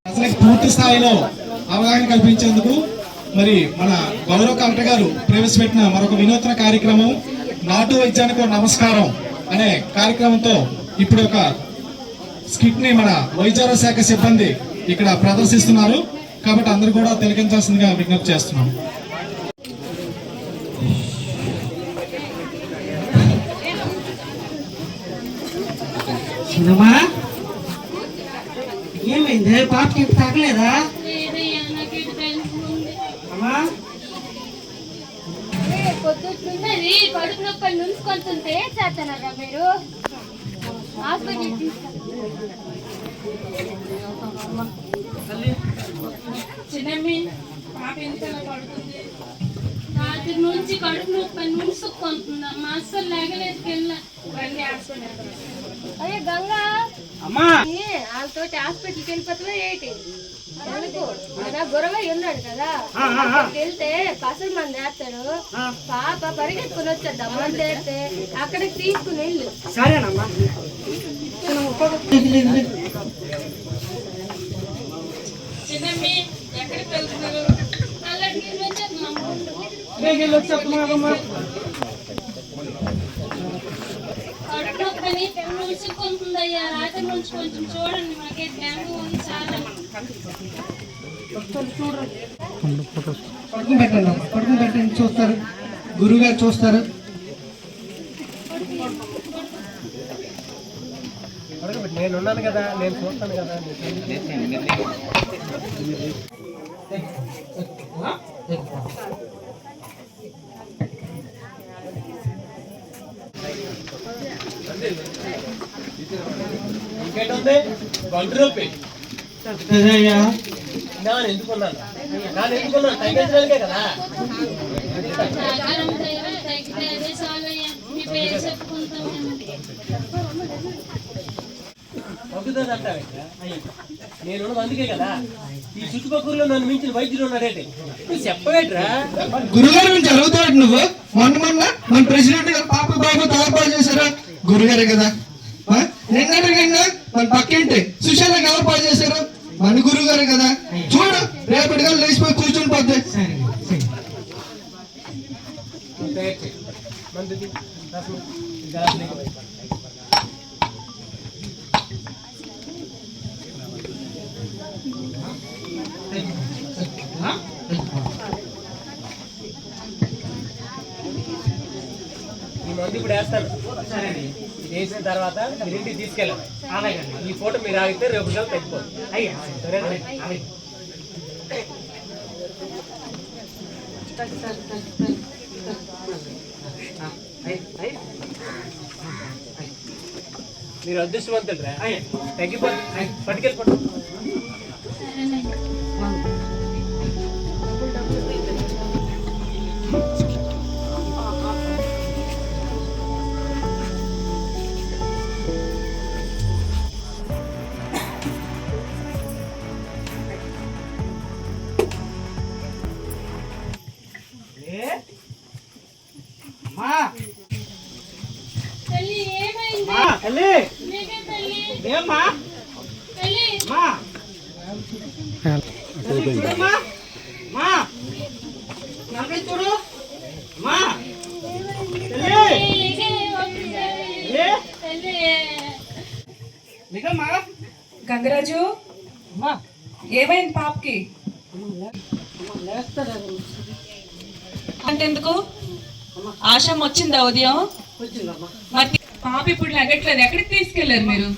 అసలు పూర్తి స్థాయిలో అవగాహన కల్పించేందుకు మరి మన గౌరవ కలెక్టర్ గారు ప్రవేశపెట్టిన మరొక వినూత్న కార్యక్రమం నాటు వైద్యానికి నమస్కారం అనే కార్యక్రమంతో ఇప్పుడు ఒక స్కిట్ ని మన వైద్యారోగ్య శాఖ సిబ్బంది ఇక్కడ ప్రదర్శిస్తున్నారు. కాబట్టి అందరూ కూడా తిలకించాల్సిందిగా విజ్ఞప్తి చేస్తున్నాం. ఏమైంది? పాపకి తగ్గలేదా? పొద్దున్నది కడుపు నొప్పి నుంచుకుంటుంటే చేస్తున్నారా మీరు? హాస్పిటల్ చిన్నమ్మి పాప ఎంతలా పడుతుంది? రాత్రి నుంచి కడుపు నొప్పి నుంచుకుంటుందమ్మా, అస్సలు లేగలేదుకెళ్ళా. అయ్యో గంగా, వాళ్ళతో హాస్పిటల్కి వెళ్ళిపోతున్నా ఏంటి? గురవై ఉన్నాడు కదా, వెళ్తే పసరు మంది వేస్తాడు. పాప పరిగెత్తుకుని వచ్చేద్దాం, మంది వేస్తే అక్కడికి తీసుకుని వెళ్ళు. సరేనమ్మా. చిన్నమ్మి ఎక్కడికి వెళ్తున్నారు? అలాంటి వచ్చేద్దాం. కడుపు నొప్పని నుంచుకుంటుందయ్యా. రాత్రి నుంచి కొంచెం చూడండి, మాకే జ్ఞానం ఉంది. చాలా పడుకుని పెట్టండి అమ్మా, పడుకుని పెట్టండి. చూస్తారు, గురువుగారు చూస్తారు. నేను ఉన్నాను కదా, నేను చూస్తాను కదా. ఇంకేంటుంది? గంట రూపీ ఎందుకున్నాను తగ్గించడానికే కదా. తగ్గితే అదే చాలు అయ్యా. మీ పేరు చెప్పుకుంటాం. తగ్గుతుంది అంటావే? నేను అందుకే కదా ఈ చుట్టుపక్కల నన్ను మించిన వైద్యులు ఉన్నాడేంటి? నువ్వు చెప్పవేట్రా? గురుగారి గురించి అడుగుతాడు నువ్వు. మొన్న మన ప్రెసిడెంట్ గారు పాప బాబు తయారు చేశారా? గురుగారే కదా. నిన్న మన పక్కింటి సుశాలకు ఎవరు పాడు చేశారు? మన గురువు గారే కదా. చూడు, రేపటిగా లేచిపోయి కూర్చుని పోద్ది. ఈ మందు ఇప్పుడు వేస్తాను. వేసిన తర్వాత మీరు ఇంటికి తీసుకెళ్ళాలి. ఈ ఫోటో మీరు ఆగితే రేపు తగ్గిపోతుంది. సరేనా? మీరు అదృష్టవంతులు రా. తగ్గిపోతుంది. పట్టుకెళ్ళిపోండి. తల్లి ఏమైంది? గంగరాజు, ఏమైంది పాపకి? అంటే ఎందుకు? ఆశం వచ్చిందా ఉదయం? మరి పాప ఇప్పుడు లెగట్లేదు. ఎక్కడికి తీసుకెళ్లారు మీరు?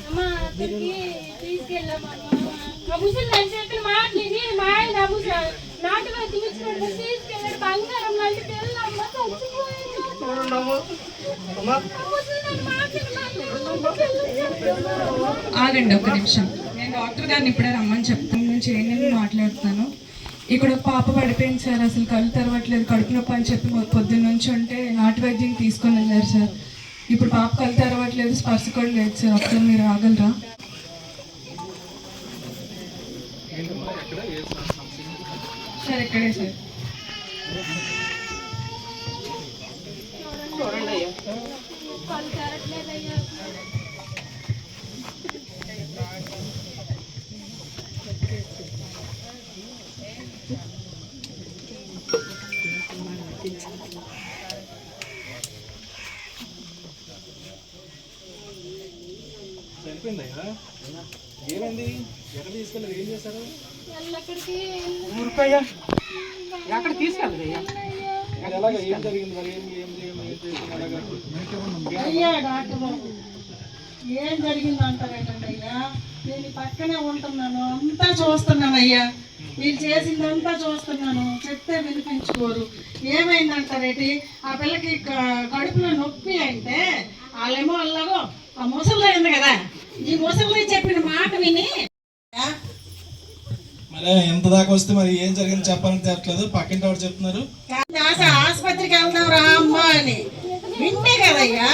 ఆగండి ఒక్క నిమిషం. నేను డాక్టర్ గారిని ఇప్పుడే రమ్మని చెప్తాను. నేను చేయని మాట్లాడతాను. ఇక్కడ పాప పడిపోయింది సార్. అసలు కళ్ళు తెరవట్లేదు, కడుపు నొప్పి అని చెప్పి పొద్దున్న నుంచి ఉంటే నాటు వైద్యం తీసుకొని వెళ్ళారు సార్. ఇప్పుడు పాప కళ్ళు తెరవట్లేదు, స్పర్శ కూడా లేదు సార్. ఒకసారి మీరు ఆగలరా? సార్ ఇక్కడే సార్. కళ్ళు తెరట్లేదయ్యా. ఏమైందయ్యా? ఏమైంది? ఎక్కడ తీసుకెళ్ళారు? ఏం చేశారు? ఎక్కడికి ఊరుకోయ్యా ఎక్కడ తీసుకెళ్ళదయ్యా మరి ఎలాగ ఏం జరిగింది? మరి ఏం చేస్తున్నారు అలాగా? అయ్యా డాక్టర్ బాబు ఏం జరిగిందంటారేటండి అయ్యా? నేను ఈ పక్కనే ఉంటున్నాను, అంతా చూస్తున్నాను అయ్యా, మీరు చేసిందంతా చూస్తున్నాను, చెప్తే వినిపించుకోరు. ఏమైందంటారేటి? ఆ పిల్లకి కడుపులో నొప్పి అంటే వాళ్ళేమో అలాగో ఆ ముసలి ఉంది కదా, ఈ ముసలి చెప్పిన మాట విని మరి ఎంత దాకా వస్తే మరి ఏం జరిగింది చెప్పాలని చెప్పట్లేదు, పక్కింటి వాడు చెప్తున్నారు. ఆసుపత్రికి వెళ్దాం రా అమ్మా అని వింటే కదయ్యా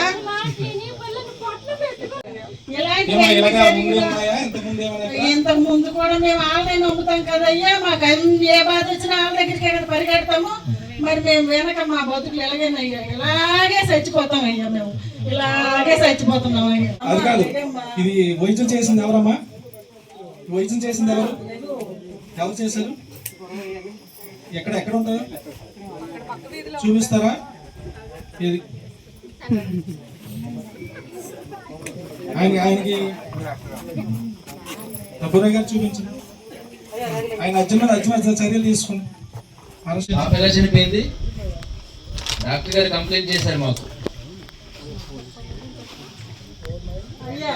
ఏమో ఇలాగా ముందు ఉన్నాయా? ఇంతకుముందు ఏమైనా? ఇంతకు ముందు కూడా మేము వాళ్ళనే నమ్ముతాం కదయ్యా, మాకు ఏ బాధ వచ్చినా వాళ్ళ దగ్గరికి ఎక్కడ పరిగెడతాము. మరి మేము వెనక మా బతుకులు ఎలాగేనయ్యా, ఇలాగే చచ్చిపోతాం అయ్యా, మేము ఇలాగే చచ్చిపోతున్నాం అయ్యా. అది కాదు, ఇది వైద్యం చేసింది ఎవరమ్మా? వైద్యం చేసింది ఎవరు? ఎవరు చేశారు? ఎక్కడ ఉంటారు? చూపిస్తారా? ఆయనకి గురయ్య గారు చూపించండి. ఆయన అర్జున చర్యలు తీసుకోండి. ఆ పిల్ల చనిపోయింది, డాక్టర్ గారు కంప్లైంట్ చేశారు మాకు. అయ్యా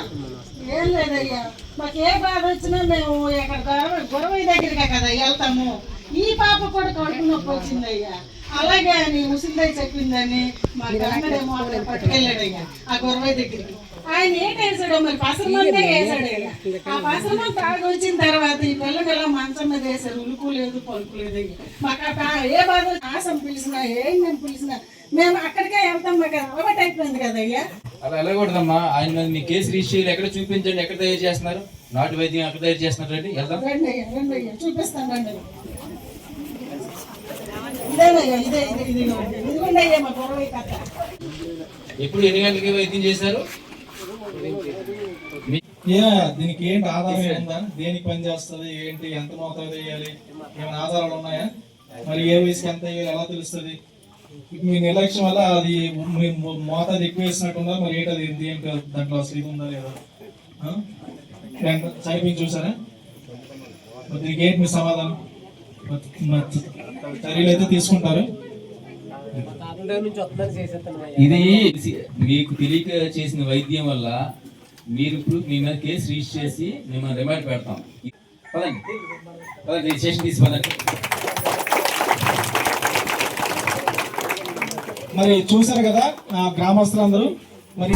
ఏం లేదయ్యా, మాకు ఏ బాధ వచ్చినా మేము ఎక్కడ గొరవయ్య దగ్గరికే కదా వెళ్తాము. ఈ పాప కూడా కడుపు నొప్పి వచ్చిందయ్యా, అలాగే అని ముసిందయ్య చెప్పిందని మా గంగడేమో అక్కడ పట్టుకెళ్ళాడయ్యా ఆ గొరవయ్య దగ్గరికి. ఆయన ఏం వేసాడో మరి పసరమంతా వేసాడయ్యా. ఆ పసరమం తాగి వచ్చిన తర్వాత ఈ పిల్లగల్లా మంచం మీద వేసారు, ఉలుకు లేదు పలుకు లేదు అయ్యా. మాకు ఏ బాధ ఆశం పిలిచినా ఏం మేము పిలిచినా మేము అక్కడికే వెళ్తాం, మాకు అలవాటు అయిపోయింది కదయ్యా. అలా వెళ్ళకూడదమ్మా. ఆయన మీద మీ కేసు రిజిస్టర్ చేయాలి, ఎక్కడ చూపించండి, ఎక్కడ తయారు చేస్తున్నారు, నాటు వైద్యం ఎక్కడ తయారు చేస్తున్నారు అండి. వెళ్దాం రండి అయ్యా చూపిస్తాను రండి. ఇదేనయ్యా ఇదిగోండి అయ్యా మా గొరవయ్య కథ. ఎప్పుడు ఎన్ని గంటలకి వైద్యం చేశారు? దీనికి ఏంటి ఆధారం ఉందా? దేనికి పని చేస్తుంది ఏంటి? ఎంత మోతాదు వేయాలి? ఏమైనా ఆధారాలు ఉన్నాయా? మరి ఏ వయసుకి ఎంత వేయాలి ఎలా తెలుస్తుంది? మీ నిర్లక్ష్యం వల్ల అది మోతాదు ఎక్కువ వేసినట్టుందా? మరి ఏంటది? ఏంటి దాంట్లో అసలు ఇది ఉందా లేదా? చనిపోయి చూసారా? దీనికి ఏంటి మీ సమాధానం? చర్యలు అయితే తీసుకుంటారు. ఇది మీకు తెలియక చేసిన వైద్యం వల్ల మీరు ఇప్పుడు మీ మీద కేసు రిజిస్టర్ చేసి మిమ్మల్ని రిమాండ్ పెడతాం. పదండి స్టేషన్ తీసుకోదండి. మరి చూసారు కదా గ్రామస్తులందరూ మరి